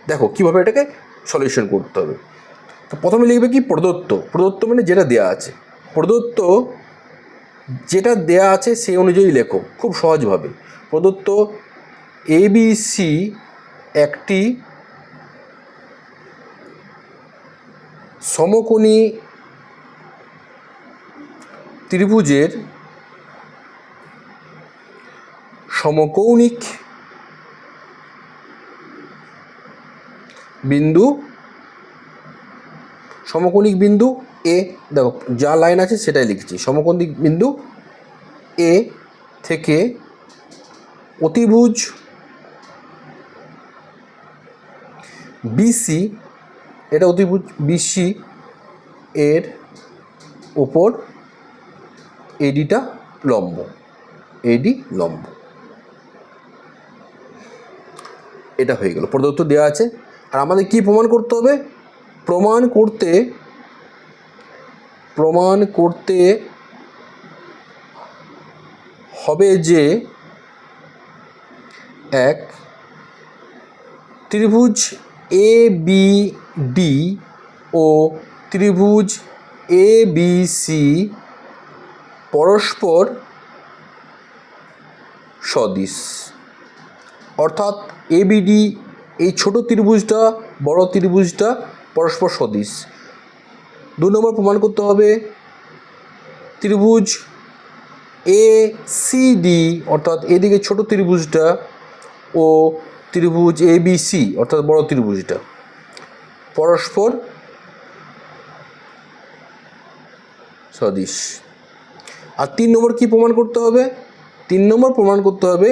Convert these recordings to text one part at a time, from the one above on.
দেখো কীভাবে এটাকে সলিউশন করতে হবে। তো প্রথমে লিখবে কি প্রদত্ত, প্রদত্ত মানে যেটা দেয়া আছে, প্রদত্ত যেটা দেয়া আছে সেই অনুযায়ী লেখো খুব সহজভাবে। প্রদত্ত ABC একটি সমকোণী ত্রিভুজের সমকৌণিক বিন্দু, সমকৌণিক বিন্দু এ, দেখো যা লাইন আছে সেটাই লিখছি, সমকৌণিক বিন্দু এ থেকে অতিভুজ BC, এটা অতিভুজ BC এর ওপর ADটা লম্ব, AD লম্ব। এটা হয়ে গেল, প্রদত্ত দেওয়া আছে। আর আমাদের কি প্রমাণ করতে হবে? প্রমাণ করতে হবে যে এক ত্রিভুজ ABD ও ত্রিভুজ ABC পরস্পর সদিশ, অর্থাৎ ABD এই ছোট ত্রিভুজটা বড় ত্রিভুজটা পরস্পর সদিশ। 2 নম্বর প্রমাণ করতে হবে ত্রিভুজ ACD অর্থাৎ এদিকে ছোট ত্রিভুজটা ও ত্রিভুজ ABC অর্থাৎ বড় ত্রিভুজটা পরস্পর সদিশ। আর 3 নম্বর কি প্রমাণ করতে হবে? 3 নম্বর প্রমাণ করতে হবে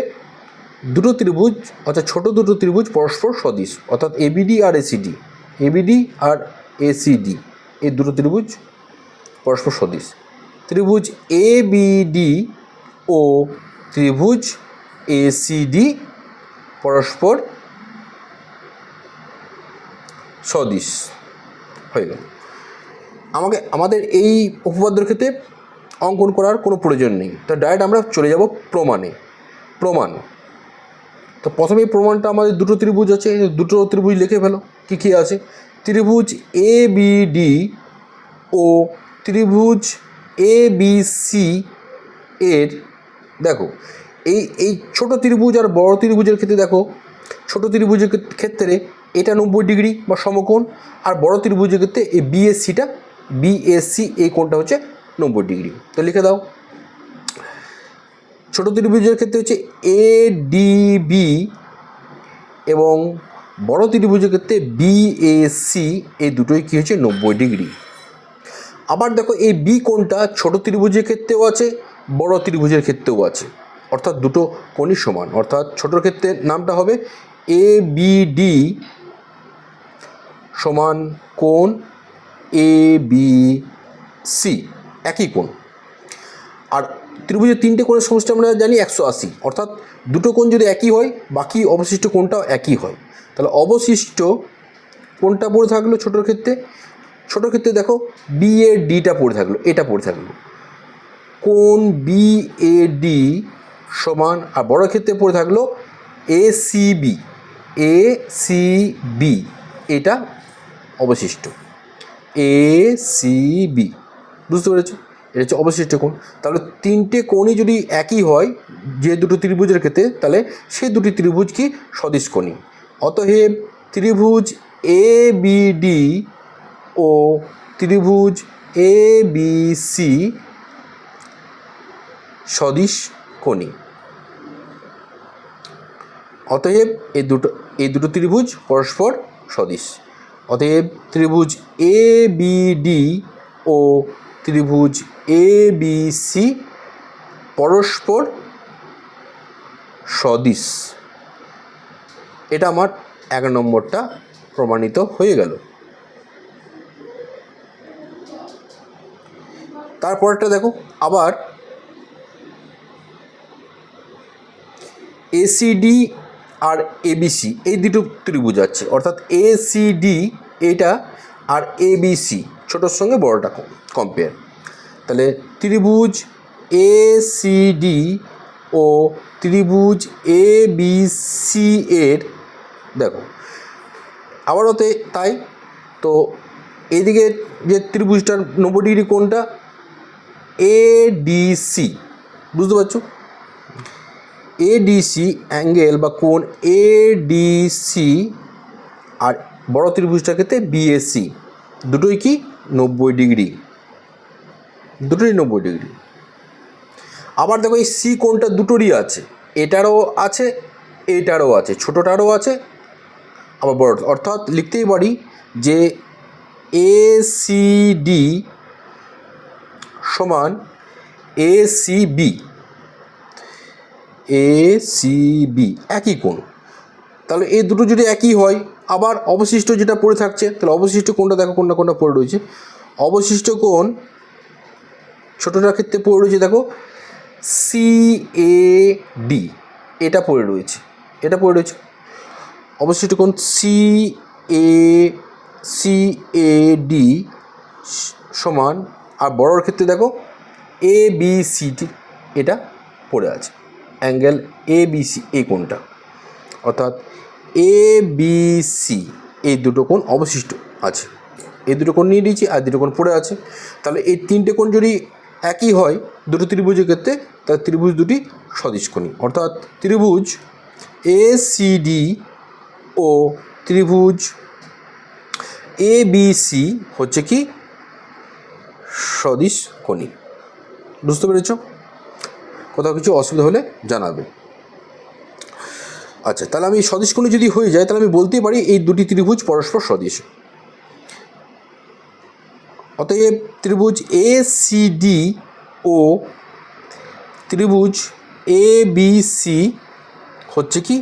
দুটো ত্রিভুজ অর্থাৎ ছোট দুটো ত্রিভুজ পরস্পর সদিশ, অর্থাৎ ABD আর ACD, ABD আর ACD এই দুটো ত্রিভুজ পরস্পর সদিশ। ত্রিভুজ ABD ও ত্রিভুজ ACD পরস্পর সদিশ হয়ে গেল। আমাদের এই উপপাদ্যের ক্ষেত্রে অঙ্কন করার কোনো প্রয়োজন নেই, তো ডাইরেক্ট আমরা চলে যাব প্রমাণে। প্রমাণ, তো প্রথমে এই প্রমাণটা আমাদের দুটো ত্রিভুজ আছে, দুটো ত্রিভুজ লিখে ফেলো কী কী আছে। ত্রিভুজ ABD ও ত্রিভুজ ABC এর, দেখো এই ছোট ত্রিভুজ আর বড় ত্রিভুজের ক্ষেত্রে দেখো, ছোট ত্রিভুজের ক্ষেত্রে এটা 90 ডিগ্রি বা সমকোণ, আর বড় ত্রিভুজের ক্ষেত্রে এই BAC এই কোণটা হচ্ছে 90 ডিগ্রি। তো লিখে দাও, ছোট ত্রিভুজের ক্ষেত্রে হচ্ছে ADB এবং বড় ত্রিভুজের ক্ষেত্রে BAC এই দুটোই কী হচ্ছে 90 ডিগ্রি। আবার দেখো এই বি কোণটা ছোট ত্রিভুজের ক্ষেত্রেও আছে, বড় ত্রিভুজের ক্ষেত্রেও আছে, অর্থাৎ দুটো কোণই সমান, অর্থাৎ ছোটোর ক্ষেত্রে নামটা হবে ABD সমান কোণ ABC, একই কোণ। আর ত্রিভুজের 3টে কোণের সমষ্টি আমরা জানি 180, অর্থাৎ দুটো কোণ যদি একই হয় বাকি অবশিষ্ট কোণটাও একই হয়। তাহলে অবশিষ্ট কোণটা পড়ে থাকলো ছোটোর ক্ষেত্রে, ছোটোর ক্ষেত্রে দেখো BADটা পড়ে থাকলো, এটা পড়ে থাকলো কোণ BAD সমান, আর বড় ক্ষেত্রে পড়ে থাকলো ACB এটা অবশিষ্ট ACB, বুঝতে পেরেছো? এটা হচ্ছে অবশিষ্ট কোণ। তাহলে 3টে কোণই যদি একই হয় যে দুটো ত্রিভুজের ক্ষেত্রে, তাহলে সেই দুটি ত্রিভুজ কি সদিশ কোণী। অতএব ত্রিভুজ ABD ও ত্রিভুজ ABC সদিশ কোণী। অতএব এই দুটো ত্রিভুজ পরস্পর সদিশ। অতএব ত্রিভুজ ABD ও ত্রিভুজ ABC পরস্পর সদিশ। এটা আমার 1 নম্বরটা প্রমাণিত হয়ে গেল। তারপরটা দেখো, আবার ACD আর ABC এই দুটো ত্রিভুজ আছে, অর্থাৎ ACD এটা আর ABC ছোটোর সঙ্গে বড়টা কম্পেয়ার। তাহলে ত্রিভুজ ACD ও ত্রিভুজ ABC এর, দেখো আবারও তাই। তো এইদিকে যে ত্রিভুজটার 90 ডিগ্রি কোণটা এডিসি, বুঝতে পারছো? এডিসি অ্যাঙ্গেল বা কোণ এডিসি, আর বড় ত্রিভুজটার ক্ষেত্রে বিএসি, দুটোই কি 90 ডিগ্রি, দুটোই 90 ডিগ্রি। আবার দেখো এই সি কোণটা দুটোরই আছে, এটারও আছে এটারও আছে, ছোটোটারও আছে আবার বড়, অর্থাৎ লিখতেই পারি যে এসিডি সমান এসিবি, এসিবি একই কোণ। তাহলে এই দুটো যদি একই হয়, আবার অবশিষ্ট যেটা পড়ে থাকছে, তাহলে অবশিষ্ট কোণটা দেখো কোনটা কোনটা পড়ে রয়েছে। অবশিষ্ট কোণ ছোটোটার ক্ষেত্রে পড়ে রয়েছে দেখো সিএডি, এটা পড়ে রয়েছে, এটা পড়ে রয়েছে অবশিষ্ট কোণ সিএডি সমান, আর বড়োর ক্ষেত্রে দেখো এবিসিটি, এটা পড়ে আছে অ্যাঙ্গেল এবিসি, এই কোণটা, অর্থাৎ এবিসি এই দুটো কোণ অবশিষ্ট আছে, এই দুটো কোণ নিয়ে নিয়েছি আর দুটো কোণ পড়ে আছে। তাহলে এই তিনটে কোণ যদি একই হয় দুটো ত্রিভুজের ক্ষেত্রে, তাহলে ত্রিভুজ দুটি সদিশকোণী, অর্থাৎ ত্রিভুজ এসিডি ও ত্রিভুজ এবিসি হচ্ছে কি সদিশকোণী। বুঝতে পেরেছ? কোথাও কিছু অসুবিধা হলে জানাবে। আচ্ছা, তাহলে আমি সদিশকোণী যদি হয়ে যায় তাহলে আমি বলতেই পারি এই দুটি ত্রিভুজ পরস্পর সদিশ। অতএব ত্রিভুজ এসিডি ও ত্রিভুজ এবিসি হচ্ছে কি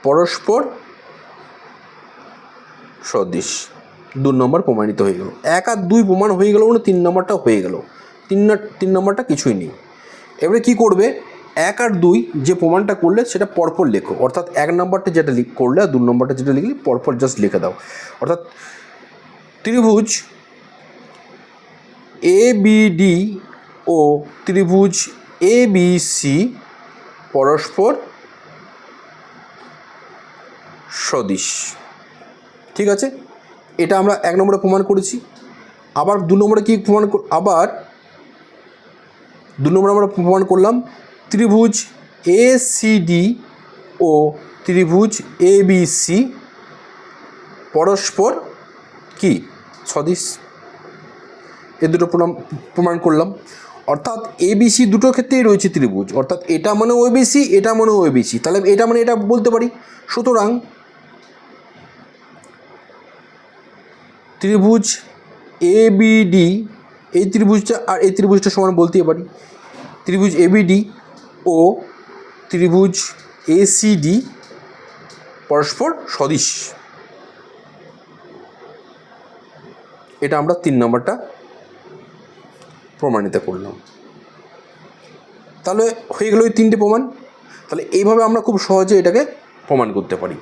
পরস্পর সদৃশ। 2 নম্বর প্রমাণিত হয়ে গেল। 1 আর 2 প্রমাণ হয়ে গেল, মানে 3 নম্বরটা হয়ে গেল। 3 নম্বরটা কিছুই নেই। এবারে কি করবে, 1 আর 2 যে প্রমাণটা করলে সেটা পরপর লেখো, অর্থাৎ 1 নম্বরটা যেটা করলে আর 2 নম্বরটা যেটা লিখলে পরপর জাস্ট লিখে দাও। অর্থাৎ ত্রিভুজ এবিডি ও ত্রিভুজ এবিসি পরস্পর সদিশ। ঠিক আছে, এটা আমরা 1 নম্বরে প্রমাণ করেছি। আবার 2 নম্বরে কি প্রমাণ, আবার 2 নম্বরে আমরা প্রমাণ করলাম ত্রিভুজ এসিডি ও ত্রিভুজ এবিসি পরস্পর কি সদিশ। এ দুটো প্রমাণ করলাম। অর্থাৎ এবিসি দুটো ক্ষেত্রেই রয়েছে ত্রিভুজ, অর্থাৎ এটা মানে ওবিসি, এটা মানে ওবিসি, তাহলে এটা মানে এটা বলতে পারি। সুতরাং ত্রিভুজ এবিডি এই ত্রিভুজটা আর এই ত্রিভুজটা সমান বলতেই পারি। ত্রিভুজ এবিডি ও ত্রিভুজ এসিডি পরস্পর সদিশ। এটা আমরা 3 নম্বরটা প্রমাণিত করলাম। তাহলে হয়ে গেল এই 3টে প্রমাণ। তাহলে এইভাবে আমরা খুব সহজে এটাকে প্রমাণ করতে পারি।